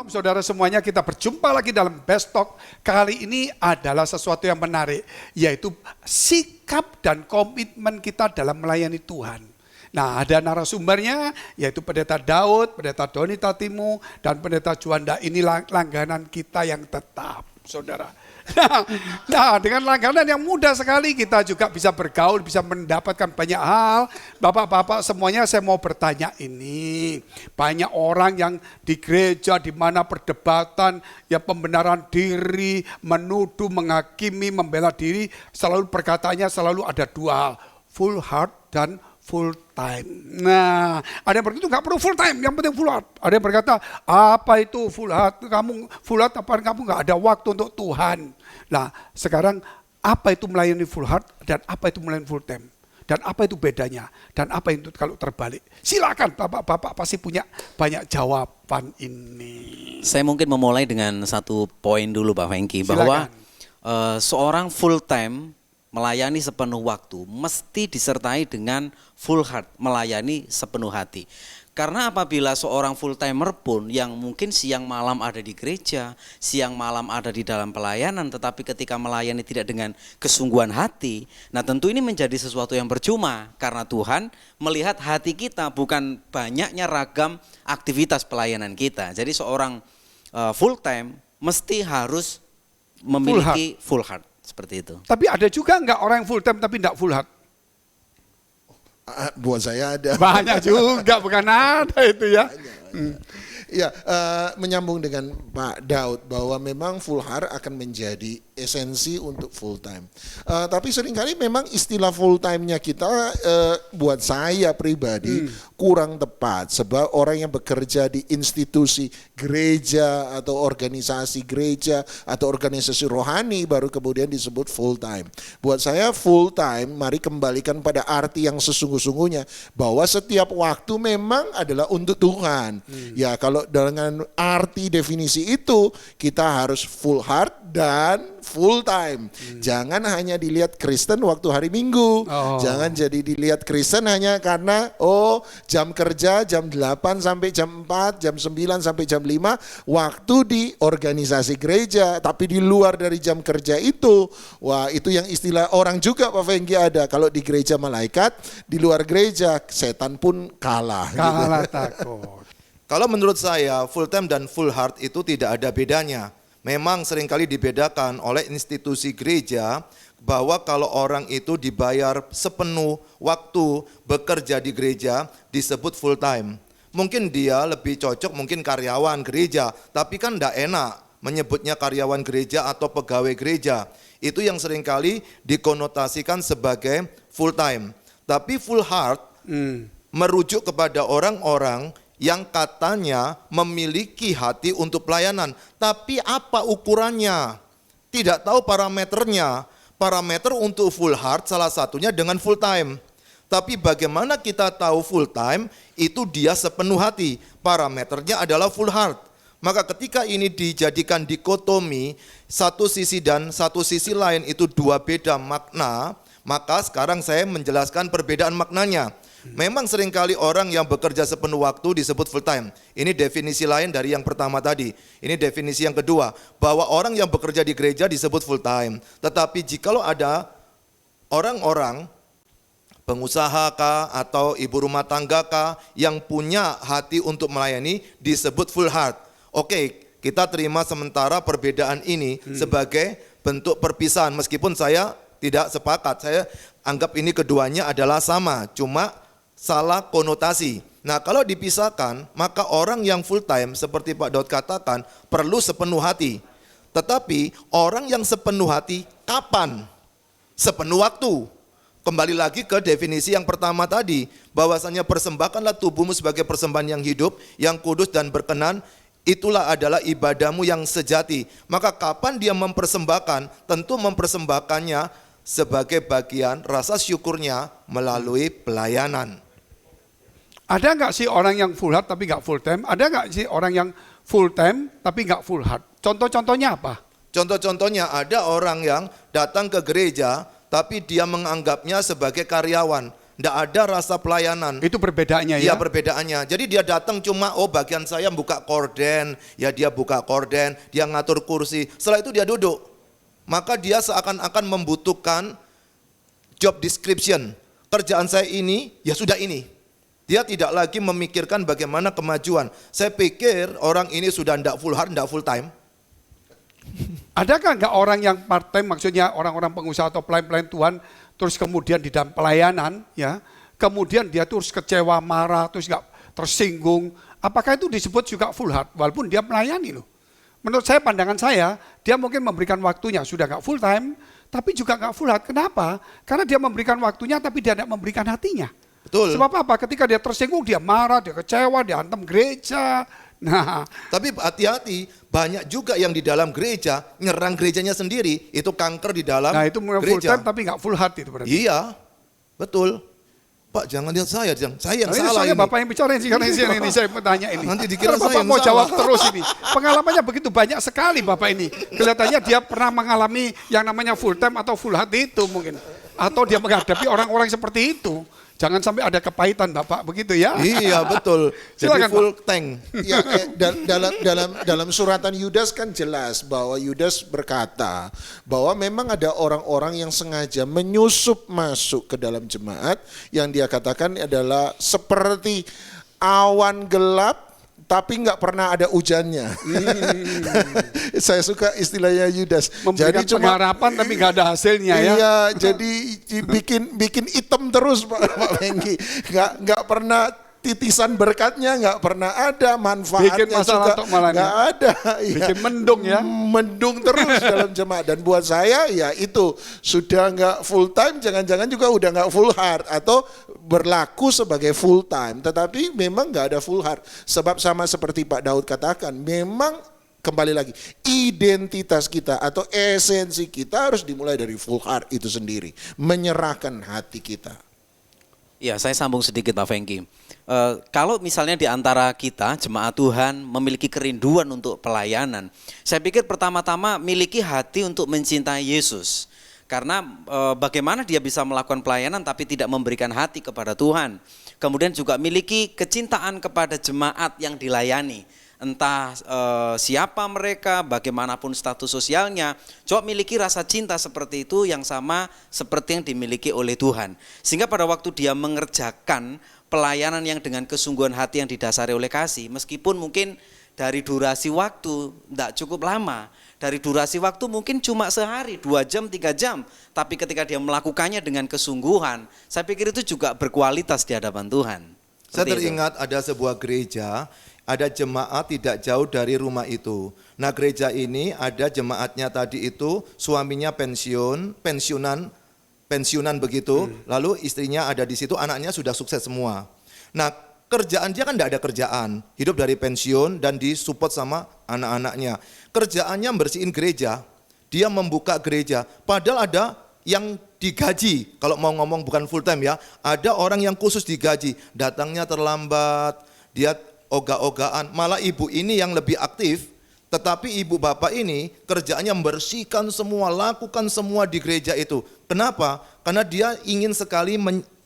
Shalom saudara semuanya, kita berjumpa lagi dalam Best Talk. Kali ini adalah sesuatu yang menarik, yaitu sikap dan komitmen kita dalam melayani Tuhan. Nah, ada narasumbernya, yaitu Pendeta Daud, Pendeta Doni Tatimu, dan Pendeta Juanda. Ini langganan kita yang tetap, saudara. Nah, dengan langganan yang mudah sekali kita juga bisa bergaul, bisa mendapatkan banyak hal. Bapak-bapak semuanya, saya mau bertanya ini. Banyak orang yang di gereja di mana perdebatan, ya pembenaran diri, menuduh, menghakimi, membela diri, selalu perkataannya selalu ada dua hal, full heart dan full time. Nah, ada yang berkata nggak perlu full time, yang penting full heart. Ada yang berkata, apa itu full heart? Kamu full heart apa kamu nggak ada waktu untuk Tuhan? Nah, sekarang apa itu melayani full heart dan apa itu melayani full time? Dan apa itu bedanya? Dan apa itu kalau terbalik? Silakan bapak-bapak pasti punya banyak jawaban ini. Saya mungkin memulai dengan satu poin dulu Pak Fengki, bahwa seorang full time melayani sepenuh waktu mesti disertai dengan full heart, melayani sepenuh hati. Karena apabila seorang full timer pun yang mungkin siang malam ada di gereja, siang malam ada di dalam pelayanan, tetapi ketika melayani tidak dengan kesungguhan hati, nah tentu ini menjadi sesuatu yang percuma. Karena Tuhan melihat hati kita, bukan banyaknya ragam aktivitas pelayanan kita. Jadi seorang full time mesti harus memiliki full heart. Seperti itu. Tapi ada juga enggak orang yang full time tapi enggak full heart? Buat saya ada. Banyak juga, bukan ada itu ya. Ya, menyambung dengan Pak Daud bahwa memang full heart akan menjadi esensi untuk full time. Tapi seringkali memang istilah full time-nya kita buat saya pribadi kurang tepat, sebab orang yang bekerja di institusi gereja atau organisasi gereja atau organisasi rohani baru kemudian disebut full time. Buat saya full time, mari kembalikan pada arti yang sesungguh-sungguhnya, bahwa setiap waktu memang adalah untuk Tuhan. Ya, kalau dengan arti definisi itu kita harus full heart dan full time. Jangan hanya dilihat Kristen waktu hari Minggu. Jangan jadi dilihat Kristen hanya karena jam kerja jam 8 sampai jam 4, jam 9 sampai jam 5 waktu di organisasi gereja, tapi di luar dari jam kerja itu, wah itu yang istilah orang juga Pak Fengki ada, kalau di gereja malaikat, di luar gereja setan pun kalah. Kalah gitu. takut. Kalau menurut saya full time dan full heart itu tidak ada bedanya. Memang seringkali dibedakan oleh institusi gereja bahwa kalau orang itu dibayar sepenuh waktu bekerja di gereja disebut full time. Mungkin dia lebih cocok mungkin karyawan gereja, tapi kan enggak enak menyebutnya karyawan gereja atau pegawai gereja. Itu yang seringkali dikonotasikan sebagai full time. Tapi full heart merujuk kepada orang-orang yang katanya memiliki hati untuk pelayanan, tapi apa ukurannya? Tidak tahu parameternya. Parameter untuk full heart salah satunya dengan full time. Tapi bagaimana kita tahu full time? Itu dia sepenuh hati. Parameternya adalah full heart. Maka ketika ini dijadikan dikotomi, satu sisi dan satu sisi lain itu dua beda makna, maka sekarang saya menjelaskan perbedaan maknanya. Memang seringkali orang yang bekerja sepenuh waktu disebut full time. Ini definisi lain dari yang pertama tadi. Ini definisi yang kedua, bahwa orang yang bekerja di gereja disebut full time. Tetapi jikalau ada orang-orang pengusaha kah atau ibu rumah tangga kah yang punya hati untuk melayani disebut full heart. Oke, kita terima sementara perbedaan ini sebagai bentuk perpisahan. Meskipun saya tidak sepakat, saya anggap ini keduanya adalah sama, cuma salah konotasi. Nah, kalau dipisahkan, maka orang yang full time seperti Pak Daud katakan perlu sepenuh hati. Tetapi orang yang sepenuh hati kapan? Sepenuh waktu. Kembali lagi ke definisi yang pertama tadi, bahwasanya persembahkanlah tubuhmu sebagai persembahan yang hidup, yang kudus dan berkenan, itulah adalah ibadahmu yang sejati. Maka kapan dia mempersembahkan? Tentu mempersembahkannya sebagai bagian rasa syukurnya melalui pelayanan. Ada nggak sih orang yang full heart tapi nggak full time? Ada nggak sih orang yang full time tapi nggak full heart? Contoh-contohnya apa? Contoh-contohnya ada orang yang datang ke gereja tapi dia menganggapnya sebagai karyawan. Tidak ada rasa pelayanan. Itu perbedaannya Iya ya. perbedaannya. Jadi dia datang cuma bagian saya buka korden, ya dia buka korden, dia ngatur kursi. Setelah itu dia duduk. Maka dia seakan-akan membutuhkan job description. Kerjaan saya ini, ya sudah ini. Dia tidak lagi memikirkan bagaimana kemajuan. Saya pikir orang ini sudah tidak full hard, tidak full time. Adakah nggak orang yang part time, maksudnya orang-orang pengusaha atau pelayan-pelayan Tuhan, terus kemudian di dalam pelayanan, ya, kemudian dia terus kecewa, marah, terus nggak tersinggung, apakah itu disebut juga full heart, walaupun dia melayani loh. Menurut saya, pandangan saya, dia mungkin memberikan waktunya, sudah nggak full time, tapi juga nggak full heart. Kenapa? Karena dia memberikan waktunya, tapi dia tidak memberikan hatinya. Betul. Sebab apa? Ketika dia tersinggung, dia marah, dia kecewa, dia hantam gereja. Nah, Tapi hati-hati, banyak juga yang di dalam gereja nyerang gerejanya sendiri, itu kanker di dalam nah itu full gereja. time tapi nggak full heart itu berarti. Iya, betul. Pak jangan lihat saya yang Nah, ini salah soalnya ini. Bapak yang bicara ini, karena ini saya bertanya ini. Nanti dikira Karena saya Bapak yang mau salah. jawab terus ini. Pengalamannya begitu banyak sekali Bapak ini. Kelihatannya dia pernah mengalami yang namanya full time atau full heart itu mungkin. Atau dia menghadapi orang-orang seperti itu. Jangan sampai ada kepahitan Bapak, begitu ya. Iya betul. Jadi Silakan, full tank. Ya, dalam suratan Yudas kan jelas bahwa Yudas berkata bahwa memang ada orang-orang yang sengaja menyusup masuk ke dalam jemaat yang dia katakan adalah seperti awan gelap tapi nggak pernah ada hujannya. Saya suka istilahnya Yudas. Memberikan pengharapan tapi nggak ada hasilnya ya. Iya, jadi bikin hitam terus Pak Mengki. Nggak pernah titisan berkatnya, nggak pernah ada manfaatnya Bikin masalah juga untuk malah nggak ada. Iya. Bikin mendung ya. Mendung terus dalam jemaat. Dan buat saya ya itu sudah nggak full time, jangan-jangan juga udah nggak full heart atau berlaku sebagai full time. Tetapi memang nggak ada full heart. Sebab sama seperti Pak Daud katakan, memang kembali lagi, identitas kita atau esensi kita harus dimulai dari full heart itu sendiri. Menyerahkan hati kita. Ya, saya sambung sedikit Pak Fengki. Kalau misalnya di antara kita, jemaat Tuhan, memiliki kerinduan untuk pelayanan, saya pikir pertama-tama miliki hati untuk mencintai Yesus. Karena bagaimana dia bisa melakukan pelayanan tapi tidak memberikan hati kepada Tuhan. Kemudian juga miliki kecintaan kepada jemaat yang dilayani. Entah siapa mereka, bagaimanapun status sosialnya, coba miliki rasa cinta seperti itu yang sama seperti yang dimiliki oleh Tuhan. Sehingga pada waktu dia mengerjakan pelayanan yang dengan kesungguhan hati yang didasari oleh kasih, meskipun mungkin dari durasi waktu tidak cukup lama, dari durasi waktu mungkin cuma sehari, 2 jam, 3 jam, tapi ketika dia melakukannya dengan kesungguhan, saya pikir itu juga berkualitas di hadapan Tuhan. Saya Seperti itu. teringat ada sebuah gereja, ada jemaat tidak jauh dari rumah itu. Nah gereja ini ada jemaatnya tadi itu suaminya pensiunan begitu, lalu istrinya ada di situ, anaknya sudah sukses semua. Nah kerjaan dia kan tidak ada kerjaan, hidup dari pensiun dan disupport sama anak-anaknya. Kerjaannya bersihin gereja, dia membuka gereja, padahal ada yang digaji, kalau mau ngomong bukan full time ya, ada orang yang khusus digaji, datangnya terlambat, dia ogah-ogahan, malah ibu ini yang lebih aktif, tetapi ibu bapak ini kerjaannya membersihkan semua, lakukan semua di gereja itu. Kenapa? Karena dia ingin sekali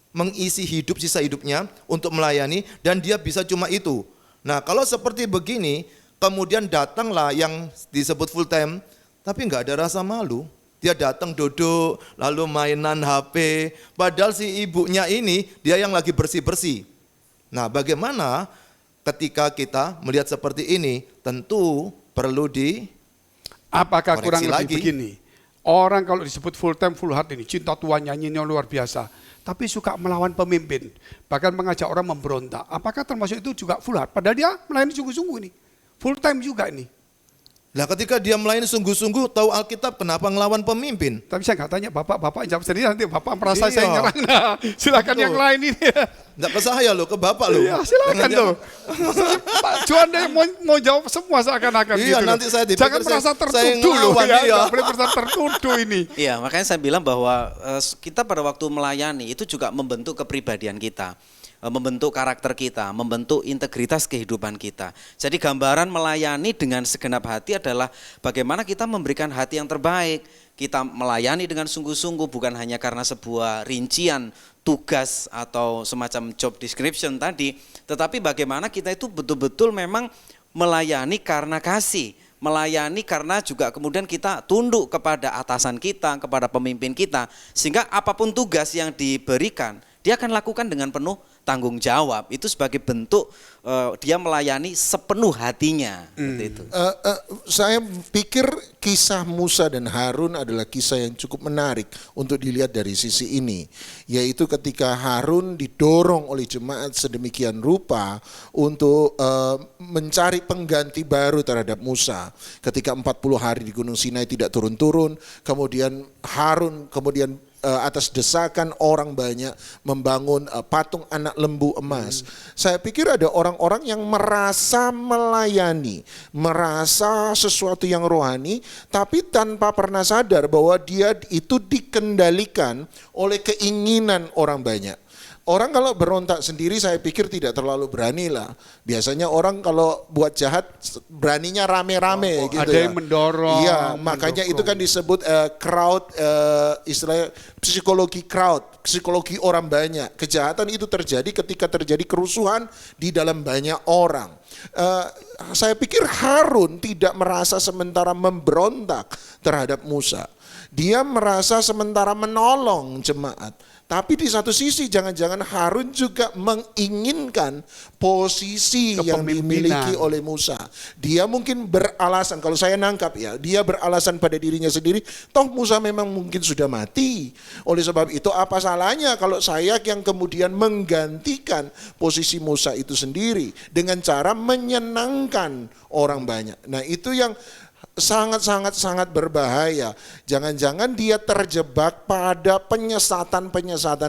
mengisi hidup sisa hidupnya untuk melayani dan dia bisa cuma itu. Nah kalau seperti begini, kemudian datanglah yang disebut full time, tapi nggak ada rasa malu. Dia datang duduk, lalu mainan HP, padahal si ibunya ini dia yang lagi bersih-bersih. Nah bagaimana ketika kita melihat seperti ini, tentu perlu Apakah kurang koreksi lebih lagi. begini? Orang kalau disebut full time full heart ini, cinta Tuhan, nyanyinya luar biasa, tapi suka melawan pemimpin, bahkan mengajak orang memberontak. Apakah termasuk itu juga full heart? Padahal dia melayani sungguh-sungguh ini, full time juga ini. Nah ketika dia melayani sungguh-sungguh, tahu Alkitab, kenapa ngelawan pemimpin? Tapi saya nggak tanya bapak jawab sendiri, nanti bapak merasa Iya. saya nyerang. Nah, silakan Betul. yang lain ini. Enggak ke saya loh, ke bapak loh. Ya, silakan loh. Pak Juanda yang mau jawab semua seakan-akan Iya, gitu. nanti loh. saya dipikir Jangan saya- merasa saya tertuduh loh ngelawan, ya. iya. Nggak boleh merasa tertuduh ini. Iya, makanya saya bilang bahwa kita pada waktu melayani itu juga membentuk kepribadian kita, membentuk karakter kita, membentuk integritas kehidupan kita. Jadi gambaran melayani dengan segenap hati adalah bagaimana kita memberikan hati yang terbaik. kita melayani dengan sungguh-sungguh bukan hanya karena sebuah rincian tugas atau semacam job description tadi, tetapi bagaimana kita itu betul-betul memang melayani karena kasih, melayani karena juga kemudian kita tunduk kepada atasan kita, kepada pemimpin kita, sehingga apapun tugas yang diberikan, dia akan lakukan dengan penuh tanggung jawab. Itu sebagai bentuk dia melayani sepenuh hatinya. Seperti itu. Saya pikir kisah Musa dan Harun adalah kisah yang cukup menarik untuk dilihat dari sisi ini. Yaitu ketika Harun didorong oleh jemaat sedemikian rupa untuk mencari pengganti baru terhadap Musa. Ketika 40 hari di Gunung Sinai tidak turun-turun, kemudian Harun atas desakan orang banyak membangun patung anak lembu emas. Saya pikir ada orang-orang yang merasa melayani, merasa sesuatu yang rohani, tapi tanpa pernah sadar bahwa dia itu dikendalikan oleh keinginan orang banyak. Orang kalau berontak sendiri saya pikir tidak terlalu berani lah. Biasanya orang kalau buat jahat beraninya rame-rame gitu ada ya. yang mendorong. Iya, makanya itu kan disebut crowd, istilahnya psikologi crowd, psikologi orang banyak. Kejahatan itu terjadi ketika terjadi kerusuhan di dalam banyak orang. Saya pikir Harun tidak merasa sementara memberontak terhadap Musa. Dia merasa sementara menolong jemaat. Tapi di satu sisi jangan-jangan Harun juga menginginkan posisi yang dimiliki oleh Musa. Dia mungkin beralasan, kalau saya nangkap ya, dia beralasan pada dirinya sendiri, toh Musa memang mungkin sudah mati. Oleh sebab itu apa salahnya kalau saya yang kemudian menggantikan posisi Musa itu sendiri dengan cara menyenangkan orang banyak. Nah itu yang sangat berbahaya. Jangan-jangan dia terjebak pada penyesatan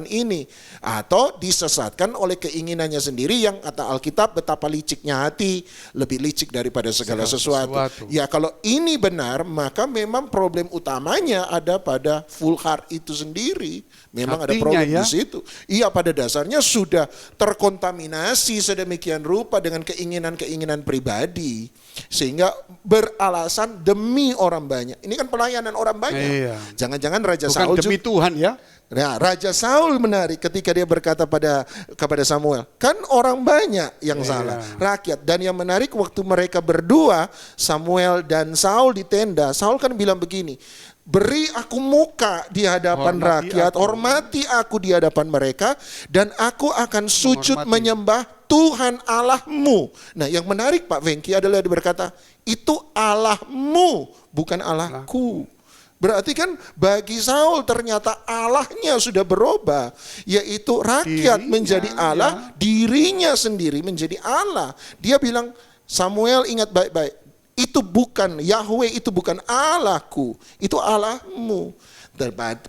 ini atau disesatkan oleh keinginannya sendiri yang kata Alkitab betapa liciknya hati, lebih licik daripada segala sesuatu. Ya kalau ini benar maka memang problem utamanya ada pada full heart itu sendiri. Memang ada problem di situ. Iya pada dasarnya sudah terkontaminasi sedemikian rupa dengan keinginan-keinginan pribadi sehingga beralasan demi orang banyak. Ini kan pelayanan orang banyak. Iya. Jangan-jangan Raja bukan Saul demi Tuhan ya. Nah, Raja Saul menarik ketika dia berkata kepada Samuel, kan orang banyak yang salah, rakyat. Dan yang menarik waktu mereka berdua, Samuel dan Saul di tenda, Saul kan bilang begini, beri aku muka di hadapan rakyat, hormati aku di hadapan mereka, dan aku akan sujud menyembah Tuhan Allahmu. Nah yang menarik Pak Vengki adalah dia berkata, itu Allahmu bukan Allahku. Berarti kan bagi Saul ternyata Allahnya sudah berubah. Yaitu rakyat menjadi Allah, dirinya sendiri menjadi Allah. Dia bilang, Samuel ingat baik-baik, itu bukan Yahweh, itu bukan Allahku, itu Allahmu.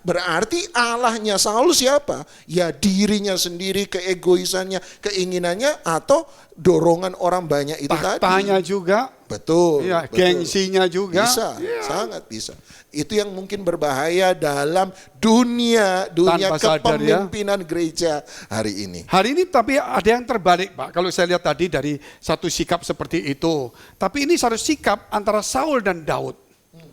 Berarti Allahnya Saul siapa? Ya dirinya sendiri, keegoisannya, keinginannya, atau dorongan orang banyak itu Tahtanya tadi. juga. Betul. Ya, betul. gengsinya juga. Bisa, sangat bisa. Itu yang mungkin berbahaya dalam dunia kepemimpinan gereja hari ini. Hari ini tapi ada yang terbalik Pak. Kalau saya lihat tadi dari satu sikap seperti itu. Tapi ini satu sikap antara Saul dan Daud.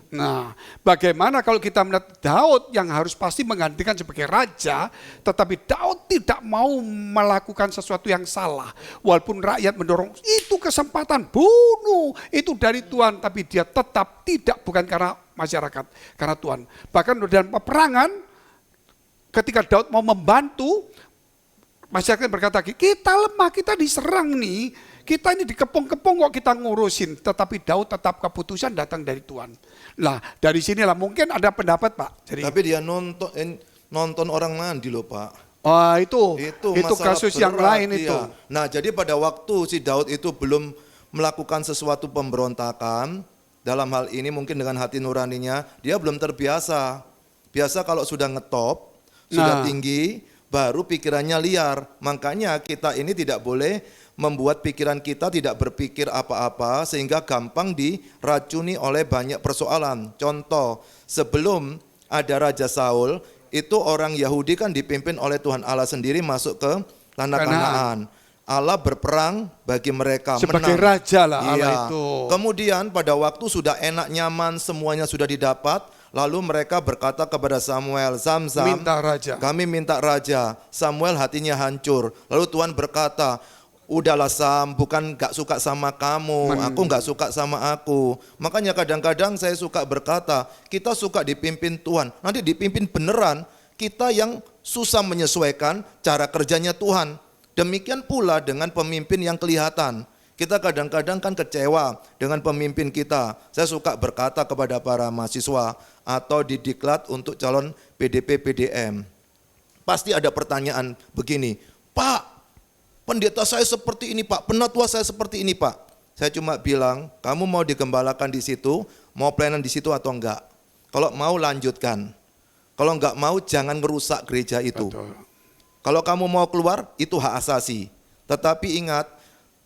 Nah, bagaimana kalau kita melihat Daud yang harus pasti menggantikan sebagai raja, tetapi Daud tidak mau melakukan sesuatu yang salah. Walaupun rakyat mendorong, itu kesempatan, bunuh, itu dari Tuhan. Tapi dia tetap tidak, bukan karena masyarakat, karena Tuhan. Bahkan dalam peperangan, ketika Daud mau membantu, masyarakat berkata, kita lemah, kita diserang nih. Kita ini dikepung-kepung kok kita ngurusin. Tetapi Daud tetap keputusan datang dari Tuhan. Nah dari sinilah mungkin ada pendapat Pak. Jadi, tapi dia nonton orang mandi loh Pak. Oh itu kasus berat, yang lain itu. Nah jadi pada waktu si Daud itu belum melakukan sesuatu pemberontakan, dalam hal ini mungkin dengan hati nuraninya, dia belum terbiasa. Biasa kalau sudah ngetop, sudah tinggi, baru pikirannya liar. Makanya kita ini tidak boleh membuat pikiran kita tidak berpikir apa-apa sehingga gampang diracuni oleh banyak persoalan. Contoh, sebelum ada Raja Saul, itu orang Yahudi kan dipimpin oleh Tuhan Allah sendiri masuk ke tanah Kanaan. Allah berperang bagi mereka, sebagai menang. raja lah Allah itu. Kemudian pada waktu sudah enak nyaman semuanya sudah didapat, Lalu mereka berkata kepada Samuel, Sam, Minta raja. kami minta raja. Samuel hatinya hancur. Lalu Tuhan berkata, udahlah Sam, bukan gak suka sama kamu, aku gak suka sama aku. Makanya kadang-kadang saya suka berkata, kita suka dipimpin Tuhan, nanti dipimpin beneran, kita yang susah menyesuaikan cara kerjanya Tuhan. Demikian pula dengan pemimpin yang kelihatan. Kita kadang-kadang kan kecewa dengan pemimpin kita. Saya suka berkata kepada para mahasiswa atau di diklat untuk calon PDP PDM. Pasti ada pertanyaan begini, Pak, pendeta saya seperti ini Pak, penatua saya seperti ini Pak. Saya cuma bilang, kamu mau digembalakan di situ, mau pelayanan di situ atau enggak? Kalau mau lanjutkan, kalau enggak mau jangan merusak gereja itu. Betul. Kalau kamu mau keluar, itu hak asasi. Tetapi ingat,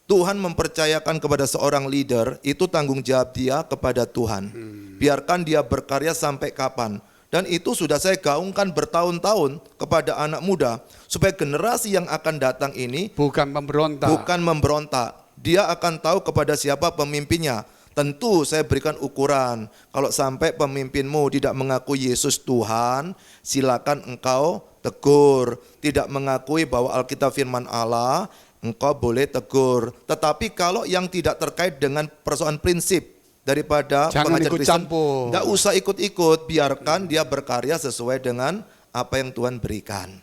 Tuhan mempercayakan kepada seorang leader, itu tanggung jawab dia kepada Tuhan. Biarkan dia berkarya sampai kapan. Dan itu sudah saya gaungkan bertahun-tahun kepada anak muda, supaya generasi yang akan datang ini Bukan memberontak. Dia akan tahu kepada siapa pemimpinnya. Tentu saya berikan ukuran, kalau sampai pemimpinmu tidak mengakui Yesus Tuhan, silakan engkau tegur. Tidak mengakui bahwa Alkitab firman Allah, engkau boleh tegur. Tetapi kalau yang tidak terkait dengan persoalan prinsip daripada Jangan pengajaran ikut Kristen, campur. enggak usah ikut-ikut, biarkan dia berkarya sesuai dengan apa yang Tuhan berikan.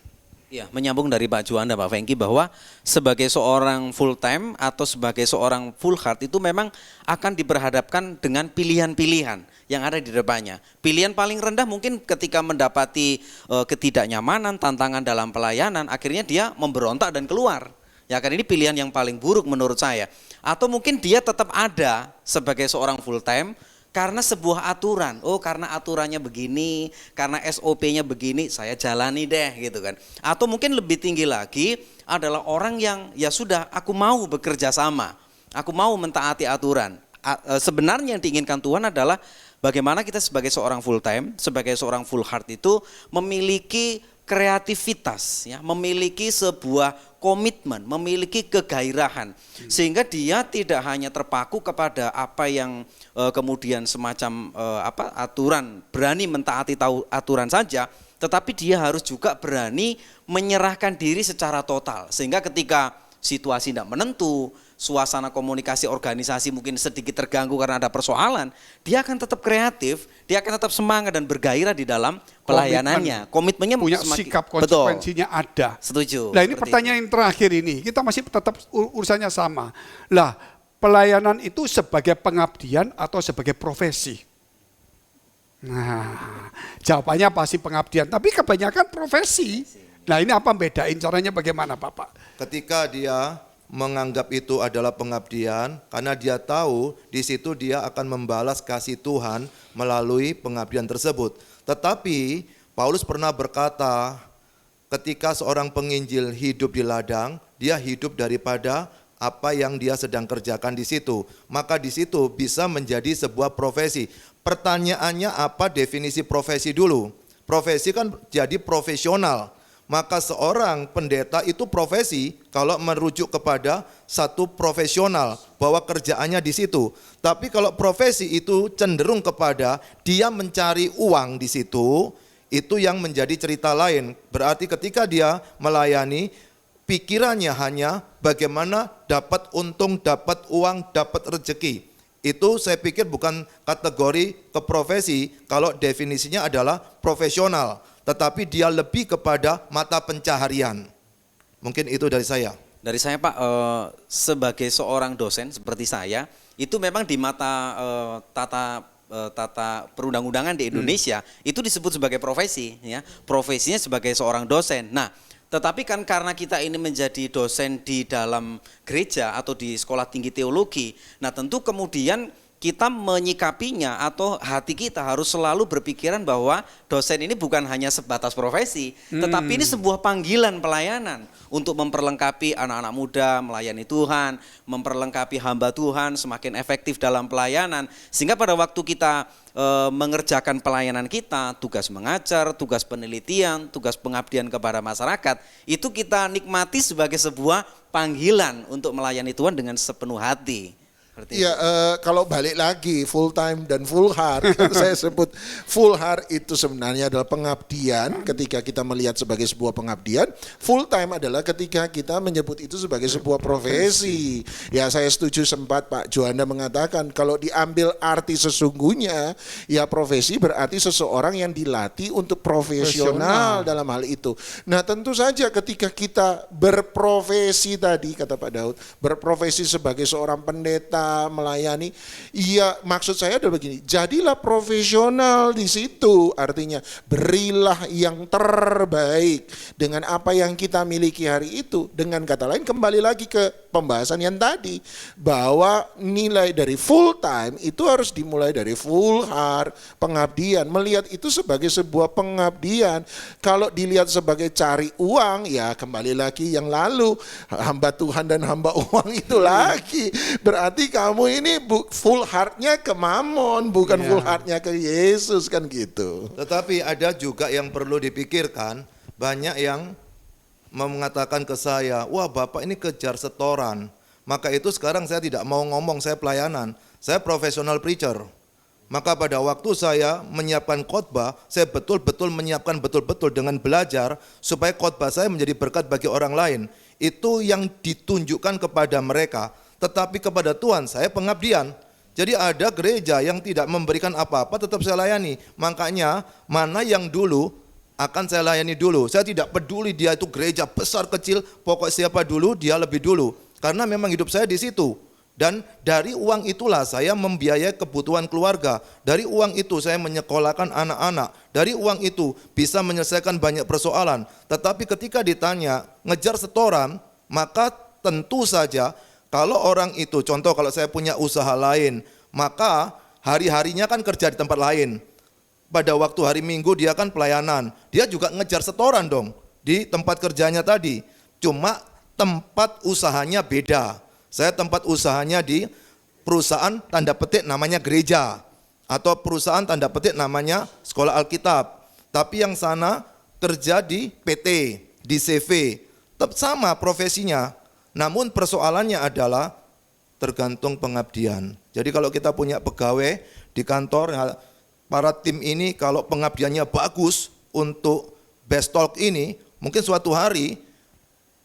Ya, menyambung dari Pak Juanda, Pak Fengki, bahwa sebagai seorang full time atau sebagai seorang full heart itu memang akan diperhadapkan dengan pilihan-pilihan yang ada di depannya. Pilihan paling rendah mungkin ketika mendapati ketidaknyamanan, tantangan dalam pelayanan, akhirnya dia memberontak dan keluar. Ya kan, ini pilihan yang paling buruk menurut saya. Atau mungkin dia tetap ada sebagai seorang full time karena sebuah aturan. Oh, karena aturannya begini, karena SOP-nya begini, saya jalani deh gitu kan. Atau mungkin lebih tinggi lagi adalah orang yang ya sudah, aku mau bekerja sama. Aku mau mentaati aturan. Sebenarnya yang diinginkan Tuhan adalah bagaimana kita sebagai seorang full time, sebagai seorang full heart itu memiliki kreativitas, ya, memiliki sebuah komitmen, memiliki kegairahan, sehingga dia tidak hanya terpaku kepada apa yang kemudian semacam aturan, berani mentaati aturan saja, tetapi dia harus juga berani menyerahkan diri secara total, sehingga ketika situasi tidak menentu, suasana komunikasi organisasi mungkin sedikit terganggu karena ada persoalan, dia akan tetap kreatif, dia akan tetap semangat dan bergairah di dalam pelayanannya. Komitmennya punya semakin, sikap, konsekuensinya ada. Setuju. Nah, ini pertanyaan yang terakhir ini, kita masih tetap urusannya sama. Lah, pelayanan itu sebagai pengabdian atau sebagai profesi? Nah, jawabannya pasti pengabdian, tapi kebanyakan profesi. Nah, ini apa bedain caranya bagaimana, Bapak? Ketika dia menganggap itu adalah pengabdian, karena dia tahu di situ dia akan membalas kasih Tuhan melalui pengabdian tersebut. Tetapi Paulus pernah berkata, ketika seorang penginjil hidup di ladang, dia hidup daripada apa yang dia sedang kerjakan di situ. Maka di situ bisa menjadi sebuah profesi. Pertanyaannya apa definisi profesi dulu? Profesi kan jadi profesional. Maka seorang pendeta itu profesi kalau merujuk kepada satu profesional bahwa kerjaannya di situ. Tapi kalau profesi itu cenderung kepada dia mencari uang di situ, itu yang menjadi cerita lain. Berarti ketika dia melayani, pikirannya hanya bagaimana dapat untung, dapat uang, dapat rezeki. Itu saya pikir bukan kategori ke profesi kalau definisinya adalah profesional. Tetapi dia lebih kepada mata pencaharian. Mungkin itu dari saya. Dari saya, Pak, sebagai seorang dosen seperti saya, itu memang di mata tata perundang-undangan di Indonesia itu disebut sebagai profesi, ya. Profesinya sebagai seorang dosen. Nah, tetapi kan karena kita ini menjadi dosen di dalam gereja atau di sekolah tinggi teologi, nah tentu kemudian kita menyikapinya atau hati kita harus selalu berpikiran bahwa dosen ini bukan hanya sebatas profesi, tetapi ini sebuah panggilan pelayanan untuk memperlengkapi anak-anak muda melayani Tuhan, memperlengkapi hamba Tuhan semakin efektif dalam pelayanan, sehingga pada waktu kita mengerjakan pelayanan kita, tugas mengajar, tugas penelitian, tugas pengabdian kepada masyarakat, itu kita nikmati sebagai sebuah panggilan untuk melayani Tuhan dengan sepenuh hati. Seperti Iya, kalau balik lagi full time dan full heart, kan saya sebut full heart itu sebenarnya adalah pengabdian. Ketika kita melihat sebagai sebuah pengabdian, full time adalah ketika kita menyebut itu sebagai sebuah profesi. Ya, saya setuju, sempat Pak Juanda mengatakan kalau diambil arti sesungguhnya, ya profesi berarti seseorang yang dilatih untuk profesional dalam hal itu. Nah, tentu saja ketika kita berprofesi tadi, kata Pak Daud, berprofesi sebagai seorang pendeta, melayani, iya, maksud saya adalah begini, jadilah profesional di situ, artinya berilah yang terbaik dengan apa yang kita miliki hari itu. Dengan kata lain, kembali lagi ke pembahasan yang tadi, bahwa nilai dari full time itu harus dimulai dari full heart, pengabdian, melihat itu sebagai sebuah pengabdian. Kalau dilihat sebagai cari uang, ya kembali lagi yang lalu, hamba Tuhan dan hamba uang itu lagi, berarti kamu ini full heartnya ke Mamon, bukan full heartnya ke Yesus, kan gitu. Tetapi ada juga yang perlu dipikirkan, banyak yang mengatakan ke saya, wah Bapak ini kejar setoran. Maka itu sekarang saya tidak mau ngomong saya pelayanan, saya profesional preacher. Maka pada waktu saya menyiapkan khotbah, saya betul-betul menyiapkan betul-betul dengan belajar supaya khotbah saya menjadi berkat bagi orang lain. Itu yang ditunjukkan kepada mereka. Tetapi kepada Tuhan saya pengabdian. Jadi ada gereja yang tidak memberikan apa-apa tetap saya layani. Makanya mana yang dulu akan saya layani dulu. Saya tidak peduli dia itu gereja besar kecil, pokok siapa dulu dia lebih dulu. Karena memang hidup saya di situ. Dan dari uang itulah saya membiayai kebutuhan keluarga. Dari uang itu saya menyekolahkan anak-anak. Dari uang itu bisa menyelesaikan banyak persoalan. Tetapi ketika ditanya ngejar setoran, maka tentu saja kalau orang itu, contoh kalau saya punya usaha lain, maka hari-harinya kan kerja di tempat lain. Pada waktu hari Minggu dia kan pelayanan, dia juga ngejar setoran dong di tempat kerjanya tadi. Cuma tempat usahanya beda. Saya tempat usahanya di perusahaan tanda petik namanya gereja, atau perusahaan tanda petik namanya sekolah Alkitab. Tapi yang sana kerja di PT, di CV, tetap sama profesinya. Namun persoalannya adalah tergantung pengabdian. Jadi kalau kita punya pegawai di kantor, para tim ini kalau pengabdiannya bagus untuk Best Talk ini, mungkin suatu hari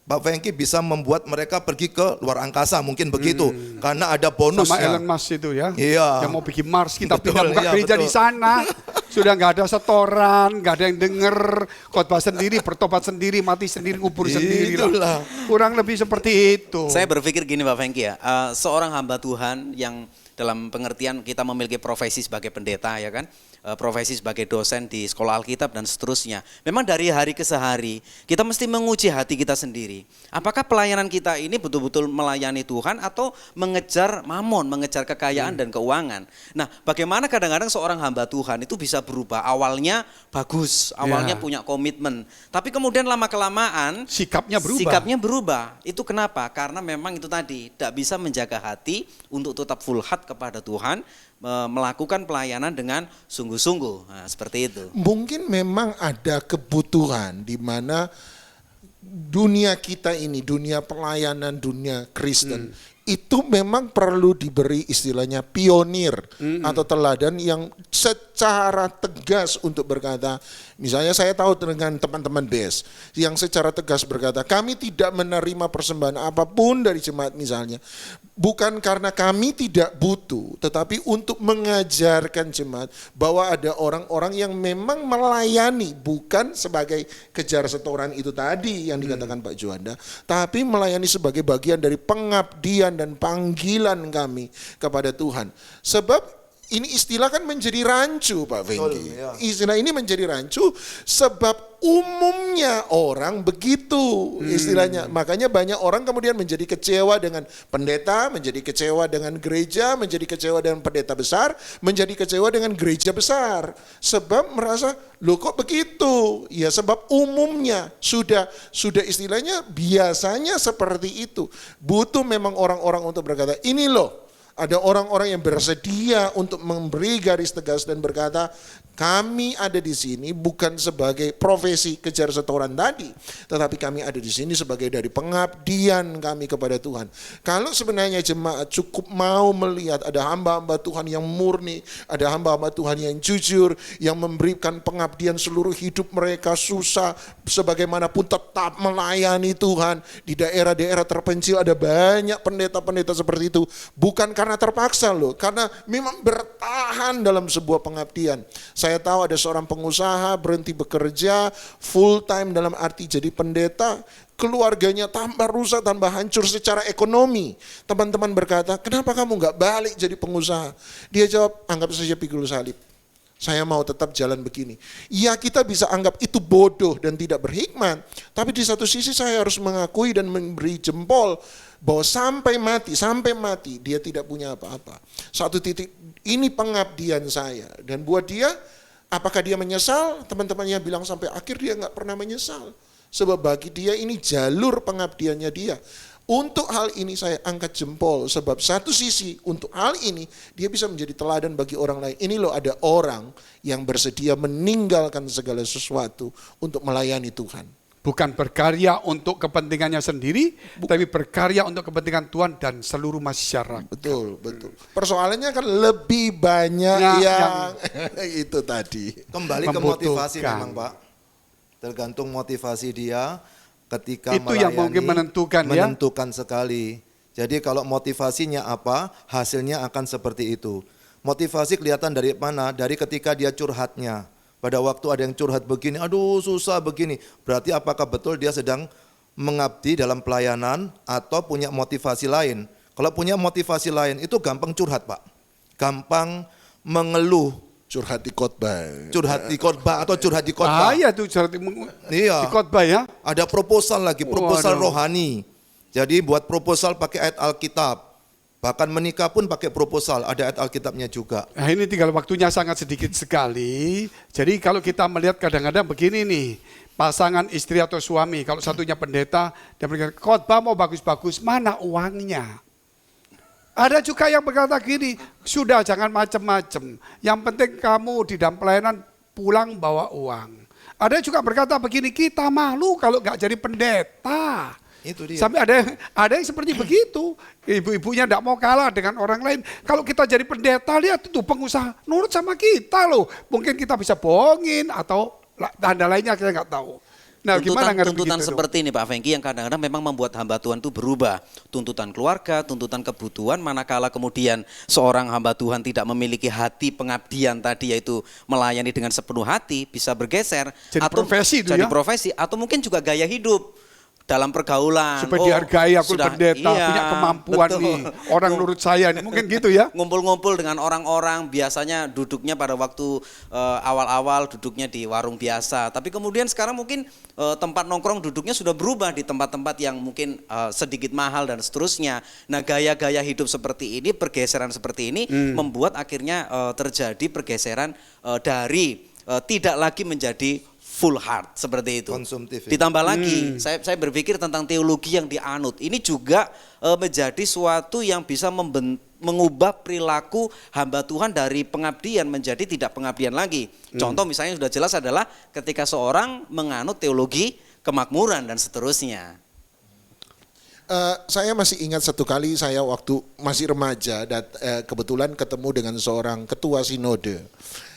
Pak Fengki bisa membuat mereka pergi ke luar angkasa, mungkin begitu, karena ada bonusnya. Sama Elon Musk itu ya, iya, yang mau bikin Mars, kita betul, pindah buka iya, gereja betul. di sana, sudah nggak ada setoran, nggak ada yang denger, khotbah sendiri, bertobat sendiri, mati sendiri, kubur sendiri lah. Kurang lebih seperti itu. Saya berpikir gini Pak Fengki ya, seorang hamba Tuhan yang dalam pengertian kita memiliki profesi sebagai pendeta ya kan, profesi sebagai dosen di sekolah Alkitab dan seterusnya. Memang dari hari ke hari kita mesti menguji hati kita sendiri. Apakah pelayanan kita ini betul-betul melayani Tuhan atau mengejar mamon, mengejar kekayaan dan keuangan. Nah, bagaimana kadang-kadang seorang hamba Tuhan itu bisa berubah. Awalnya bagus, awalnya punya komitmen, tapi kemudian lama-kelamaan sikapnya berubah. Itu kenapa? Karena memang itu tadi, tidak bisa menjaga hati untuk tetap full heart kepada Tuhan, melakukan pelayanan dengan sungguh-sungguh. Nah, seperti itu. Mungkin memang ada kebutuhan di mana dunia kita ini, dunia pelayanan, dunia Kristen, itu memang perlu diberi istilahnya pionir atau teladan yang secara tegas untuk berkata, misalnya saya tahu dengan teman-teman BES yang secara tegas berkata, kami tidak menerima persembahan apapun dari jemaat misalnya, bukan karena kami tidak butuh, tetapi untuk mengajarkan jemaat bahwa ada orang-orang yang memang melayani, bukan sebagai kejar setoran itu tadi yang dikatakan Pak Juanda, tapi melayani sebagai bagian dari pengabdian dan panggilan kami kepada Tuhan. Sebab ini istilah kan menjadi rancu Pak Fengki. Istilah ini menjadi rancu sebab umumnya orang begitu istilahnya. Makanya banyak orang kemudian menjadi kecewa dengan pendeta, menjadi kecewa dengan gereja, menjadi kecewa dengan pendeta besar, menjadi kecewa dengan gereja besar. Sebab merasa, loh kok begitu? Ya sebab umumnya sudah istilahnya biasanya seperti itu. Butuh memang orang-orang untuk berkata, ini loh Ada orang-orang yang bersedia untuk memberi garis tegas dan berkata, kami ada di sini bukan sebagai profesi kejar setoran tadi, tetapi kami ada di sini sebagai dari pengabdian kami kepada Tuhan. Kalau sebenarnya jemaat cukup mau melihat ada hamba-hamba Tuhan yang murni, ada hamba-hamba Tuhan yang jujur, yang memberikan pengabdian seluruh hidup mereka, susah sebagaimanapun tetap melayani Tuhan. Di daerah-daerah terpencil ada banyak pendeta-pendeta seperti itu, bukan karena terpaksa loh, karena memang bertahan dalam sebuah pengabdian. Saya tahu ada seorang pengusaha berhenti bekerja full time dalam arti jadi pendeta, keluarganya tambah rusak, tambah hancur secara ekonomi. Teman-teman berkata, kenapa kamu nggak balik jadi pengusaha? Dia jawab, anggap saja pikul salib. Saya mau tetap jalan begini. Ya, kita bisa anggap itu bodoh dan tidak berhikmat, tapi di satu sisi saya harus mengakui dan memberi jempol bahwa sampai mati dia tidak punya apa-apa. Satu titik, ini pengabdian saya. Dan buat dia, apakah dia menyesal? Teman-temannya bilang sampai akhir dia nggak pernah menyesal. Sebab bagi dia ini jalur pengabdiannya dia. Untuk hal ini saya angkat jempol, sebab satu sisi untuk hal ini dia bisa menjadi teladan bagi orang lain. Ini loh, ada orang yang bersedia meninggalkan segala sesuatu untuk melayani Tuhan. Bukan berkarya untuk kepentingannya sendiri, tapi berkarya untuk kepentingan Tuhan dan seluruh masyarakat. Betul. Persoalannya kan lebih banyak yang itu tadi. Kembali ke motivasi memang Pak. Tergantung motivasi dia ketika itu melayani. yang mungkin menentukan sekali. Jadi kalau motivasinya apa, hasilnya akan seperti itu. Motivasi kelihatan dari mana? Dari ketika dia curhatnya. Pada waktu ada yang curhat begini, aduh susah begini. Berarti apakah betul dia sedang mengabdi dalam pelayanan atau punya motivasi lain? Kalau punya motivasi lain itu gampang curhat Pak. Gampang mengeluh. Curhat di khotbah. Curhat di khotbah atau curhat di khotbah. Iya tuh curhat di khotbah ya. Ada proposal lagi, proposal rohani. Jadi buat proposal pakai ayat Alkitab. Bahkan menikah pun pakai proposal, ada ayat Alkitabnya juga. Nah ini tinggal waktunya sangat sedikit sekali. Jadi kalau kita melihat kadang-kadang begini nih, pasangan istri atau suami, kalau satunya pendeta, dia berkata, khotbah mau bagus-bagus, mana uangnya? Ada juga yang berkata gini, sudah jangan macam-macam, yang penting kamu di dalam pelayanan pulang bawa uang. Ada juga berkata begini, kita malu kalau nggak jadi pendeta. Itu dia. Sampai ada yang seperti begitu. Ibu-ibunya tidak mau kalah dengan orang lain. Kalau kita jadi pendeta, lihat itu pengusaha nurut sama kita loh. Mungkin kita bisa bohongin atau tanda lainnya kita nggak tahu. Nah, tuntutan seperti ini Pak Fengki yang kadang-kadang memang membuat hamba Tuhan itu berubah. Tuntutan keluarga, tuntutan kebutuhan, manakala kemudian seorang hamba Tuhan tidak memiliki hati pengabdian tadi, yaitu melayani dengan sepenuh hati, bisa bergeser. Jadi atau profesi itu jadi ya? profesi, atau mungkin juga gaya hidup. Dalam pergaulan. Supaya dihargai, aku pendeta, punya kemampuan betul. nih. Orang nurut saya nih, mungkin gitu ya. Ngumpul-ngumpul dengan orang-orang, biasanya duduknya pada waktu awal-awal duduknya di warung biasa. Tapi kemudian sekarang mungkin tempat nongkrong duduknya sudah berubah di tempat-tempat yang mungkin sedikit mahal dan seterusnya. Nah gaya-gaya hidup seperti ini, pergeseran seperti ini membuat akhirnya terjadi pergeseran dari tidak lagi menjadi full heart seperti itu. Konsumtif. Ditambah lagi, saya berpikir tentang teologi yang dianut. Ini juga menjadi suatu yang bisa mengubah perilaku hamba Tuhan dari pengabdian menjadi tidak pengabdian lagi. Contoh misalnya sudah jelas adalah ketika seorang menganut teologi kemakmuran dan seterusnya. Saya masih ingat satu kali saya waktu masih remaja kebetulan ketemu dengan seorang ketua sinode.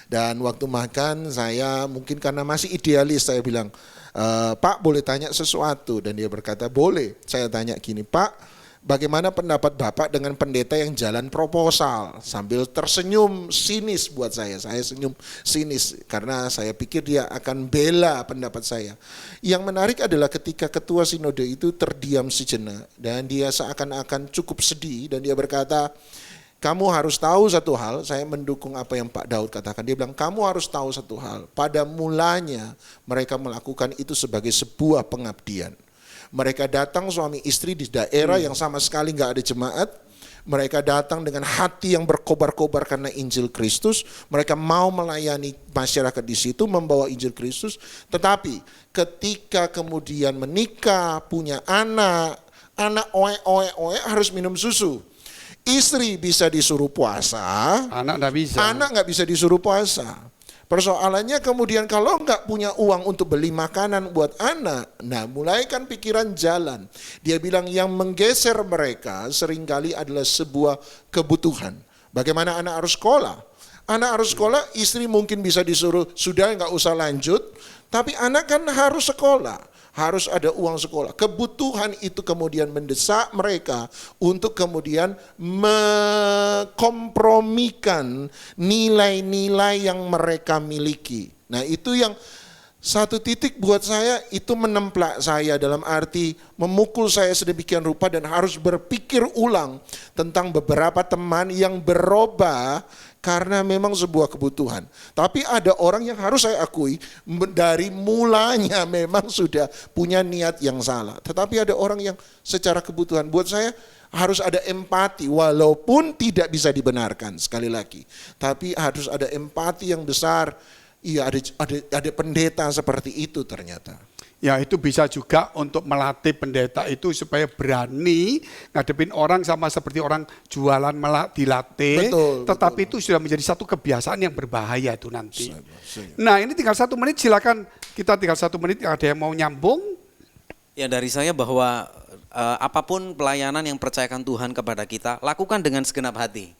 Dan waktu makan saya mungkin karena masih idealis saya bilang, Pak boleh tanya sesuatu? Dan dia berkata boleh. Saya tanya gini, Pak bagaimana pendapat Bapak dengan pendeta yang jalan proposal? Sambil tersenyum sinis buat saya senyum sinis karena saya pikir dia akan bela pendapat saya. Yang menarik adalah ketika ketua sinode itu terdiam sejenak dan dia seakan-akan cukup sedih dan dia berkata, kamu harus tahu satu hal, saya mendukung apa yang Pak Daud katakan. Dia bilang, kamu harus tahu satu hal. Pada mulanya mereka melakukan itu sebagai sebuah pengabdian. Mereka datang suami istri di daerah yang sama sekali nggak ada jemaat. Mereka datang dengan hati yang berkobar-kobar karena Injil Kristus. Mereka mau melayani masyarakat di situ, membawa Injil Kristus. Tetapi ketika kemudian menikah, punya anak oe harus minum susu. Istri bisa disuruh puasa, Anak nggak bisa. anak nggak bisa disuruh puasa. Persoalannya kemudian kalau nggak punya uang untuk beli makanan buat anak, nah mulai kan pikiran jalan. Dia bilang yang menggeser mereka seringkali adalah sebuah kebutuhan. Bagaimana anak harus sekolah? Anak harus sekolah, istri mungkin bisa disuruh, sudah nggak usah lanjut, tapi anak kan harus sekolah. Harus ada uang sekolah. Kebutuhan itu kemudian mendesak mereka untuk kemudian mengkompromikan nilai-nilai yang mereka miliki. Nah itu yang satu titik buat saya itu menemplak saya dalam arti memukul saya sedemikian rupa dan harus berpikir ulang tentang beberapa teman yang berubah karena memang sebuah kebutuhan. Tapi ada orang yang harus saya akui dari mulanya memang sudah punya niat yang salah. Tetapi ada orang yang secara kebutuhan buat saya harus ada empati walaupun tidak bisa dibenarkan sekali lagi. Tapi harus ada empati yang besar. Iya ada pendeta seperti itu ternyata. Ya itu bisa juga untuk melatih pendeta itu supaya berani ngadepin orang sama seperti orang jualan dilatih. Tetapi itu sudah menjadi satu kebiasaan yang berbahaya itu nanti. Nah ini tinggal 1 menit, silakan kita tinggal 1 menit, ada yang mau nyambung? Ya dari saya bahwa apapun pelayanan yang percayakan Tuhan kepada kita, lakukan dengan segenap hati.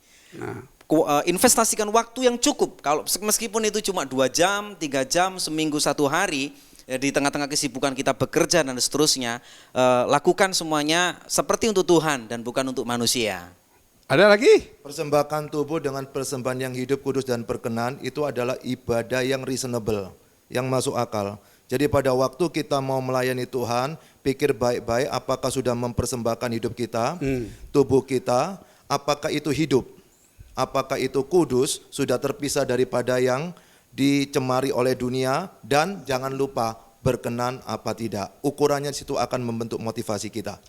Investasikan waktu yang cukup. Kalau meskipun itu cuma 2 jam, 3 jam, seminggu 1 hari, di tengah-tengah kesibukan kita bekerja dan seterusnya, lakukan semuanya seperti untuk Tuhan dan bukan untuk manusia. Ada lagi? Persembahkan tubuh dengan persembahan yang hidup, kudus dan berkenan itu adalah ibadah yang reasonable, yang masuk akal. Jadi pada waktu kita mau melayani Tuhan, pikir baik-baik apakah sudah mempersembahkan hidup kita, tubuh kita, apakah itu hidup, apakah itu kudus, sudah terpisah daripada yang dicemari oleh dunia, dan jangan lupa berkenan apa tidak. Ukurannya situ akan membentuk motivasi kita.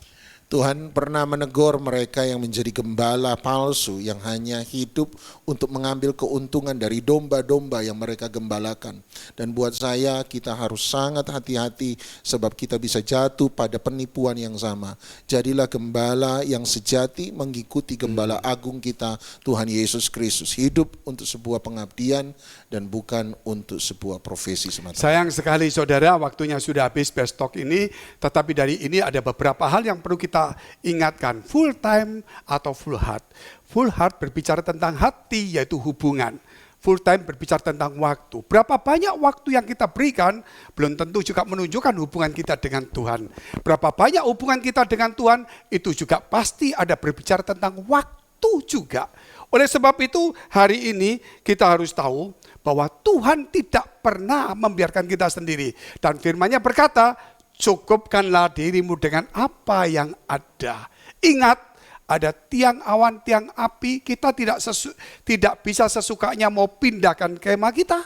Tuhan pernah menegur mereka yang menjadi gembala palsu yang hanya hidup untuk mengambil keuntungan dari domba-domba yang mereka gembalakan. Dan buat saya kita harus sangat hati-hati sebab kita bisa jatuh pada penipuan yang sama. Jadilah gembala yang sejati mengikuti gembala agung kita Tuhan Yesus Kristus. Hidup untuk sebuah pengabdian dan bukan untuk sebuah profesi semata. Sayang sekali saudara, waktunya sudah habis Best Talk ini, tetapi dari ini ada beberapa hal yang perlu kita ingatkan, full time atau full heart. Full heart berbicara tentang hati, yaitu hubungan. Full time berbicara tentang waktu. Berapa banyak waktu yang kita berikan, belum tentu juga menunjukkan hubungan kita dengan Tuhan. Berapa banyak hubungan kita dengan Tuhan, itu juga pasti ada berbicara tentang waktu juga. Oleh sebab itu, hari ini kita harus tahu bahwa Tuhan tidak pernah membiarkan kita sendiri. Dan firman-Nya berkata, cukupkanlah dirimu dengan apa yang ada. Ingat, ada tiang awan, tiang api, kita tidak bisa sesukanya mau pindahkan kemah kita.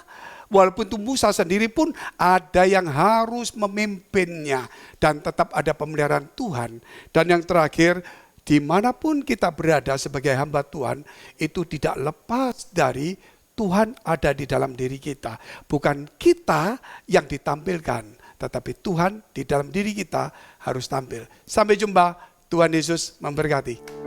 Walaupun itu Musa sendiri pun ada yang harus memimpinnya. Dan tetap ada pemeliharaan Tuhan. Dan yang terakhir, dimanapun kita berada sebagai hamba Tuhan, itu tidak lepas dari Tuhan ada di dalam diri kita. Bukan kita yang ditampilkan, tetapi Tuhan di dalam diri kita harus tampil. Sampai jumpa, Tuhan Yesus memberkati.